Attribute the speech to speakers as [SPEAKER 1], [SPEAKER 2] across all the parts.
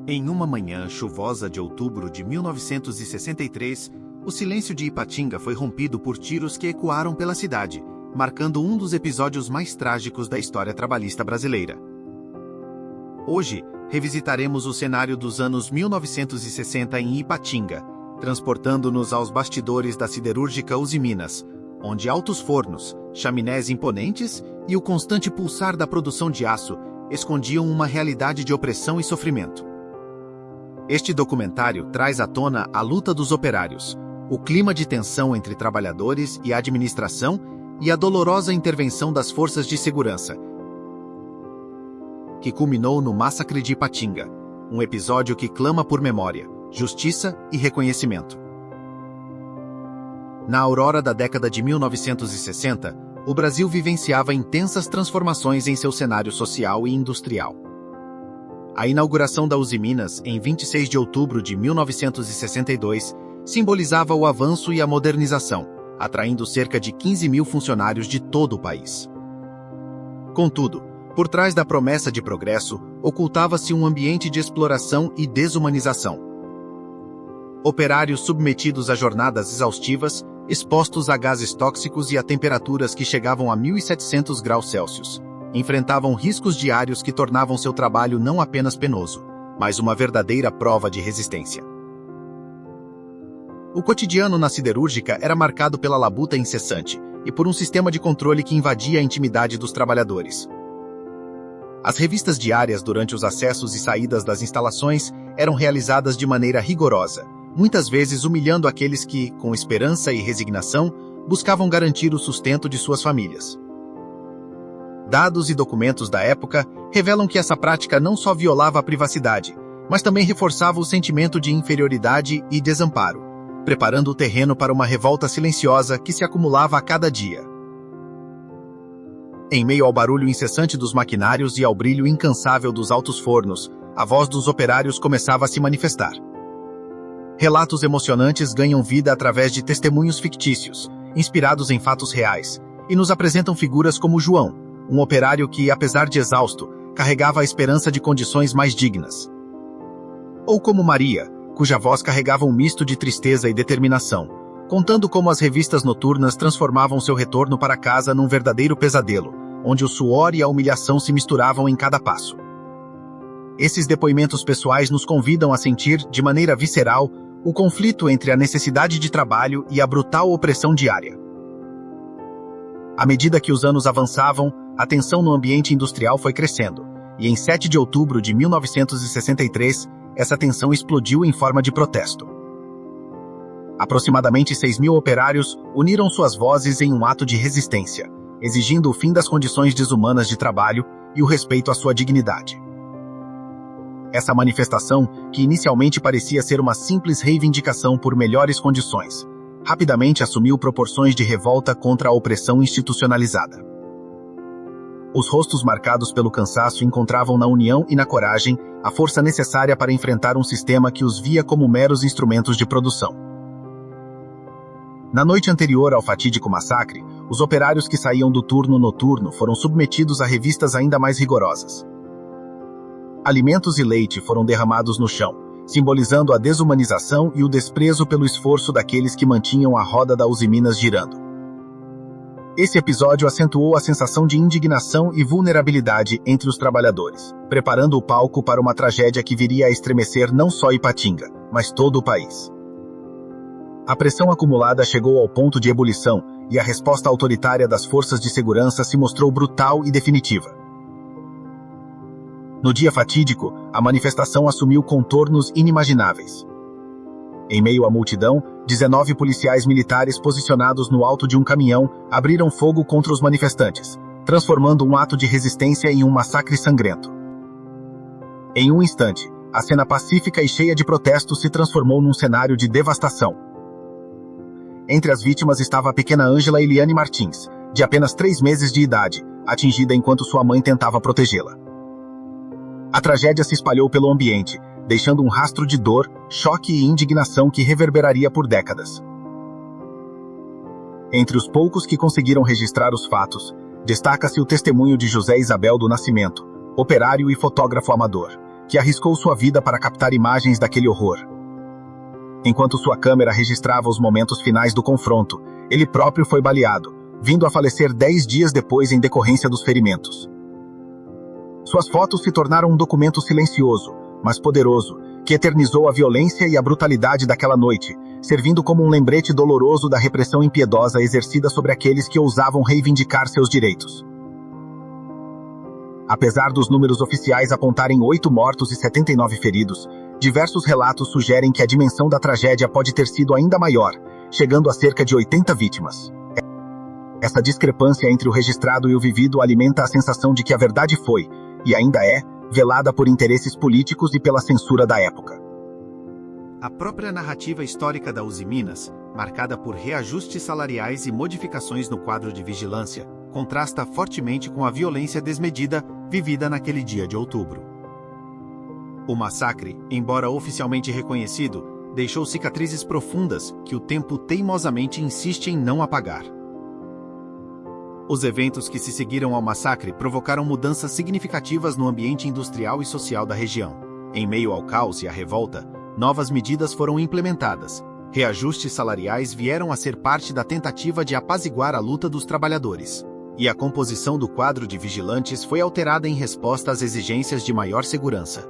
[SPEAKER 1] Em uma manhã chuvosa de outubro de 1963, o silêncio de Ipatinga foi rompido por tiros que ecoaram pela cidade, marcando um dos episódios mais trágicos da história trabalhista brasileira. Hoje, revisitaremos o cenário dos anos 1960 em Ipatinga, transportando-nos aos bastidores da siderúrgica Usiminas, onde altos fornos, chaminés imponentes e o constante pulsar da produção de aço escondiam uma realidade de opressão e sofrimento. Este documentário traz à tona a luta dos operários, o clima de tensão entre trabalhadores e administração e a dolorosa intervenção das forças de segurança, que culminou no massacre de Ipatinga, um episódio que clama por memória, justiça e reconhecimento. Na aurora da década de 1960, o Brasil vivenciava intensas transformações em seu cenário social e industrial. A inauguração da Usiminas, em 26 de outubro de 1962, simbolizava o avanço e a modernização, atraindo cerca de 15 mil funcionários de todo o país. Contudo, por trás da promessa de progresso, ocultava-se um ambiente de exploração e desumanização. Operários submetidos a jornadas exaustivas, expostos a gases tóxicos e a temperaturas que chegavam a 1.700 graus Celsius, enfrentavam riscos diários que tornavam seu trabalho não apenas penoso, mas uma verdadeira prova de resistência. O cotidiano na siderúrgica era marcado pela labuta incessante e por um sistema de controle que invadia a intimidade dos trabalhadores. As revistas diárias durante os acessos e saídas das instalações eram realizadas de maneira rigorosa, muitas vezes humilhando aqueles que, com esperança e resignação, buscavam garantir o sustento de suas famílias. Dados e documentos da época revelam que essa prática não só violava a privacidade, mas também reforçava o sentimento de inferioridade e desamparo, preparando o terreno para uma revolta silenciosa que se acumulava a cada dia. Em meio ao barulho incessante dos maquinários e ao brilho incansável dos altos fornos, a voz dos operários começava a se manifestar. Relatos emocionantes ganham vida através de testemunhos fictícios, inspirados em fatos reais, e nos apresentam figuras como João, um operário que, apesar de exausto, carregava a esperança de condições mais dignas. Ou como Maria, cuja voz carregava um misto de tristeza e determinação, contando como as revistas noturnas transformavam seu retorno para casa num verdadeiro pesadelo, onde o suor e a humilhação se misturavam em cada passo. Esses depoimentos pessoais nos convidam a sentir, de maneira visceral, o conflito entre a necessidade de trabalho e a brutal opressão diária. À medida que os anos avançavam, a tensão no ambiente industrial foi crescendo, e em 7 de outubro de 1963, essa tensão explodiu em forma de protesto. Aproximadamente 6.000 operários uniram suas vozes em um ato de resistência, exigindo o fim das condições desumanas de trabalho e o respeito à sua dignidade. Essa manifestação, que inicialmente parecia ser uma simples reivindicação por melhores condições, rapidamente assumiu proporções de revolta contra a opressão institucionalizada. Os rostos marcados pelo cansaço encontravam na união e na coragem a força necessária para enfrentar um sistema que os via como meros instrumentos de produção. Na noite anterior ao fatídico massacre, os operários que saíam do turno noturno foram submetidos a revistas ainda mais rigorosas. Alimentos e leite foram derramados no chão, simbolizando a desumanização e o desprezo pelo esforço daqueles que mantinham a roda da Usiminas girando. Esse episódio acentuou a sensação de indignação e vulnerabilidade entre os trabalhadores, preparando o palco para uma tragédia que viria a estremecer não só Ipatinga, mas todo o país. A pressão acumulada chegou ao ponto de ebulição e a resposta autoritária das forças de segurança se mostrou brutal e definitiva. No dia fatídico, a manifestação assumiu contornos inimagináveis. Em meio à multidão, 19 policiais militares posicionados no alto de um caminhão abriram fogo contra os manifestantes, transformando um ato de resistência em um massacre sangrento. Em um instante, a cena pacífica e cheia de protestos se transformou num cenário de devastação. Entre as vítimas estava a pequena Ângela Eliane Martins, de apenas 3 meses de idade, atingida enquanto sua mãe tentava protegê-la. A tragédia se espalhou pelo ambiente, deixando um rastro de dor, choque e indignação que reverberaria por décadas. Entre os poucos que conseguiram registrar os fatos, destaca-se o testemunho de José Isabel do Nascimento, operário e fotógrafo amador, que arriscou sua vida para captar imagens daquele horror. Enquanto sua câmera registrava os momentos finais do confronto, ele próprio foi baleado, vindo a falecer 10 dias depois em decorrência dos ferimentos. Suas fotos se tornaram um documento silencioso, mas poderoso, que eternizou a violência e a brutalidade daquela noite, servindo como um lembrete doloroso da repressão impiedosa exercida sobre aqueles que ousavam reivindicar seus direitos. Apesar dos números oficiais apontarem 8 mortos e 79 feridos, diversos relatos sugerem que a dimensão da tragédia pode ter sido ainda maior, chegando a cerca de 80 vítimas. Essa discrepância entre o registrado e o vivido alimenta a sensação de que a verdade foi, e ainda é, velada por interesses políticos e pela censura da época.
[SPEAKER 2] A própria narrativa histórica da Uzi Minas, marcada por reajustes salariais e modificações no quadro de vigilância, contrasta fortemente com a violência desmedida vivida naquele dia de outubro. O massacre, embora oficialmente reconhecido, deixou cicatrizes profundas que o tempo teimosamente insiste em não apagar. Os eventos que se seguiram ao massacre provocaram mudanças significativas no ambiente industrial e social da região. Em meio ao caos e à revolta, novas medidas foram implementadas. Reajustes salariais vieram a ser parte da tentativa de apaziguar a luta dos trabalhadores. E a composição do quadro de vigilantes foi alterada em resposta às exigências de maior segurança.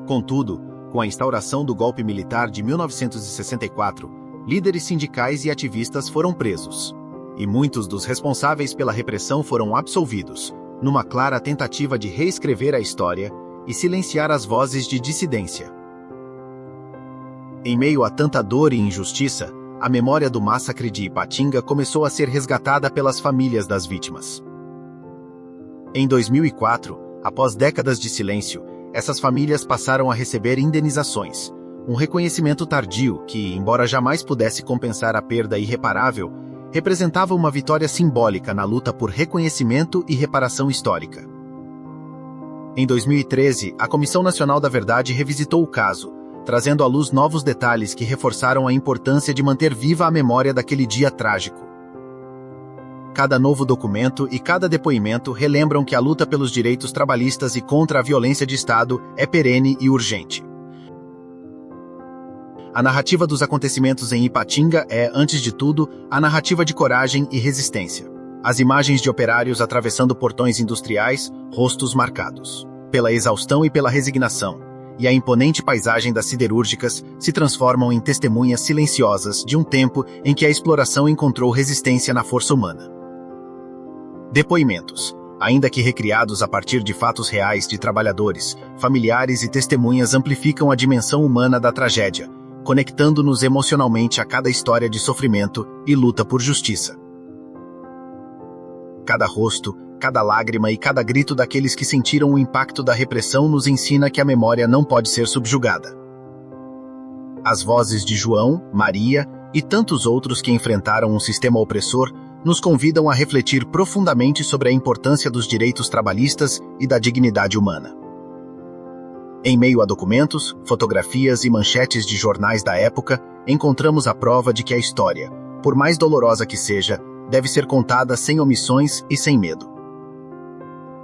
[SPEAKER 2] Contudo, com a instauração do golpe militar de 1964, líderes sindicais e ativistas foram presos. E muitos dos responsáveis pela repressão foram absolvidos, numa clara tentativa de reescrever a história e silenciar as vozes de dissidência. Em meio a tanta dor e injustiça, a memória do massacre de Ipatinga começou a ser resgatada pelas famílias das vítimas. Em 2004, após décadas de silêncio, essas famílias passaram a receber indenizações, um reconhecimento tardio que, embora jamais pudesse compensar a perda irreparável, representava uma vitória simbólica na luta por reconhecimento e reparação histórica. Em 2013, a Comissão Nacional da Verdade revisitou o caso, trazendo à luz novos detalhes que reforçaram a importância de manter viva a memória daquele dia trágico. Cada novo documento e cada depoimento relembram que a luta pelos direitos trabalhistas e contra a violência de Estado é perene e urgente. A narrativa dos acontecimentos em Ipatinga é, antes de tudo, a narrativa de coragem e resistência. As imagens de operários atravessando portões industriais, rostos marcados pela exaustão e pela resignação, e a imponente paisagem das siderúrgicas se transformam em testemunhas silenciosas de um tempo em que a exploração encontrou resistência na força humana. Depoimentos, ainda que recriados a partir de fatos reais de trabalhadores, familiares e testemunhas, amplificam a dimensão humana da tragédia, conectando-nos emocionalmente a cada história de sofrimento e luta por justiça. Cada rosto, cada lágrima e cada grito daqueles que sentiram o impacto da repressão nos ensina que a memória não pode ser subjugada. As vozes de João, Maria e tantos outros que enfrentaram um sistema opressor nos convidam a refletir profundamente sobre a importância dos direitos trabalhistas e da dignidade humana. Em meio a documentos, fotografias e manchetes de jornais da época, encontramos a prova de que a história, por mais dolorosa que seja, deve ser contada sem omissões e sem medo.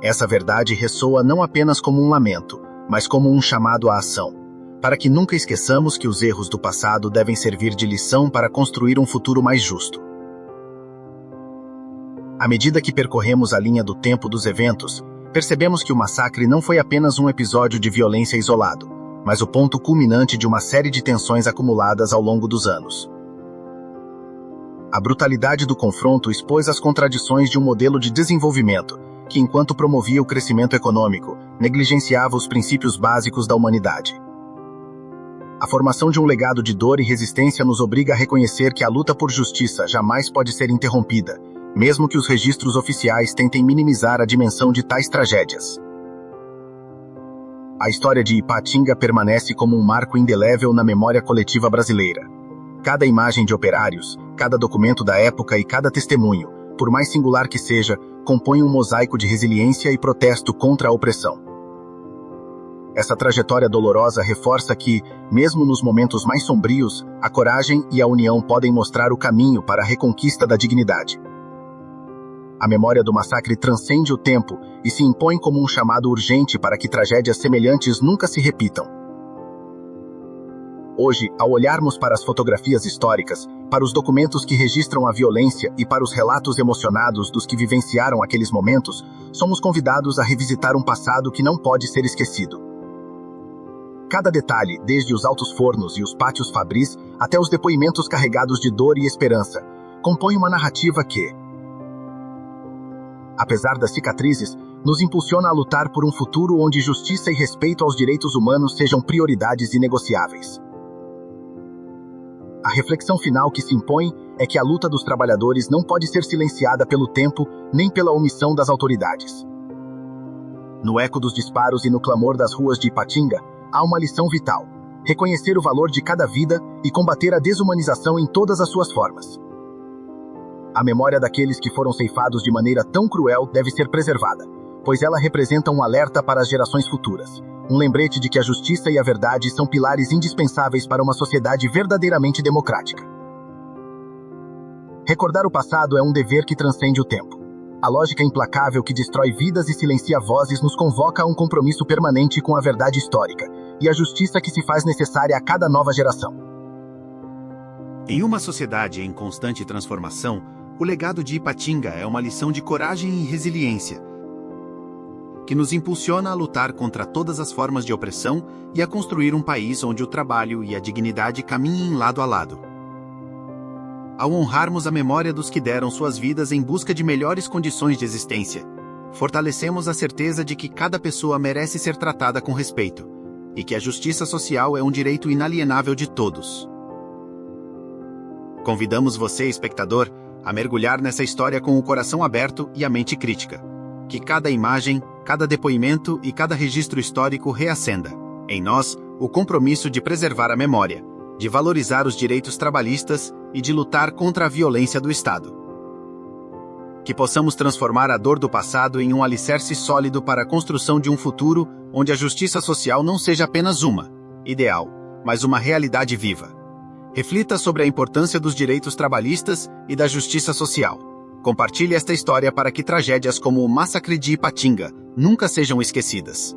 [SPEAKER 2] Essa verdade ressoa não apenas como um lamento, mas como um chamado à ação, para que nunca esqueçamos que os erros do passado devem servir de lição para construir um futuro mais justo. À medida que percorremos a linha do tempo dos eventos, percebemos que o massacre não foi apenas um episódio de violência isolado, mas o ponto culminante de uma série de tensões acumuladas ao longo dos anos. A brutalidade do confronto expôs as contradições de um modelo de desenvolvimento que, enquanto promovia o crescimento econômico, negligenciava os princípios básicos da humanidade. A formação de um legado de dor e resistência nos obriga a reconhecer que a luta por justiça jamais pode ser interrompida, mesmo que os registros oficiais tentem minimizar a dimensão de tais tragédias. A história de Ipatinga permanece como um marco indelével na memória coletiva brasileira. Cada imagem de operários, cada documento da época e cada testemunho, por mais singular que seja, compõe um mosaico de resiliência e protesto contra a opressão. Essa trajetória dolorosa reforça que, mesmo nos momentos mais sombrios, a coragem e a união podem mostrar o caminho para a reconquista da dignidade. A memória do massacre transcende o tempo e se impõe como um chamado urgente para que tragédias semelhantes nunca se repitam. Hoje, ao olharmos para as fotografias históricas, para os documentos que registram a violência e para os relatos emocionados dos que vivenciaram aqueles momentos, somos convidados a revisitar um passado que não pode ser esquecido. Cada detalhe, desde os altos fornos e os pátios fabris até os depoimentos carregados de dor e esperança, compõe uma narrativa que, apesar das cicatrizes, nos impulsiona a lutar por um futuro onde justiça e respeito aos direitos humanos sejam prioridades inegociáveis. A reflexão final que se impõe é que a luta dos trabalhadores não pode ser silenciada pelo tempo nem pela omissão das autoridades. No eco dos disparos e no clamor das ruas de Ipatinga, há uma lição vital: reconhecer o valor de cada vida e combater a desumanização em todas as suas formas. A memória daqueles que foram ceifados de maneira tão cruel deve ser preservada, pois ela representa um alerta para as gerações futuras, um lembrete de que a justiça e a verdade são pilares indispensáveis para uma sociedade verdadeiramente democrática. Recordar o passado é um dever que transcende o tempo. A lógica implacável que destrói vidas e silencia vozes nos convoca a um compromisso permanente com a verdade histórica e a justiça que se faz necessária a cada nova geração.
[SPEAKER 1] Em uma sociedade em constante transformação, o legado de Ipatinga é uma lição de coragem e resiliência, que nos impulsiona a lutar contra todas as formas de opressão e a construir um país onde o trabalho e a dignidade caminhem lado a lado. Ao honrarmos a memória dos que deram suas vidas em busca de melhores condições de existência, fortalecemos a certeza de que cada pessoa merece ser tratada com respeito e que a justiça social é um direito inalienável de todos. Convidamos você, espectador, a mergulhar nessa história com o coração aberto e a mente crítica. Que cada imagem, cada depoimento e cada registro histórico reacenda, em nós, o compromisso de preservar a memória, de valorizar os direitos trabalhistas e de lutar contra a violência do Estado. Que possamos transformar a dor do passado em um alicerce sólido para a construção de um futuro onde a justiça social não seja apenas uma ideal, mas uma realidade viva. Reflita sobre a importância dos direitos trabalhistas e da justiça social. Compartilhe esta história para que tragédias como o massacre de Ipatinga nunca sejam esquecidas.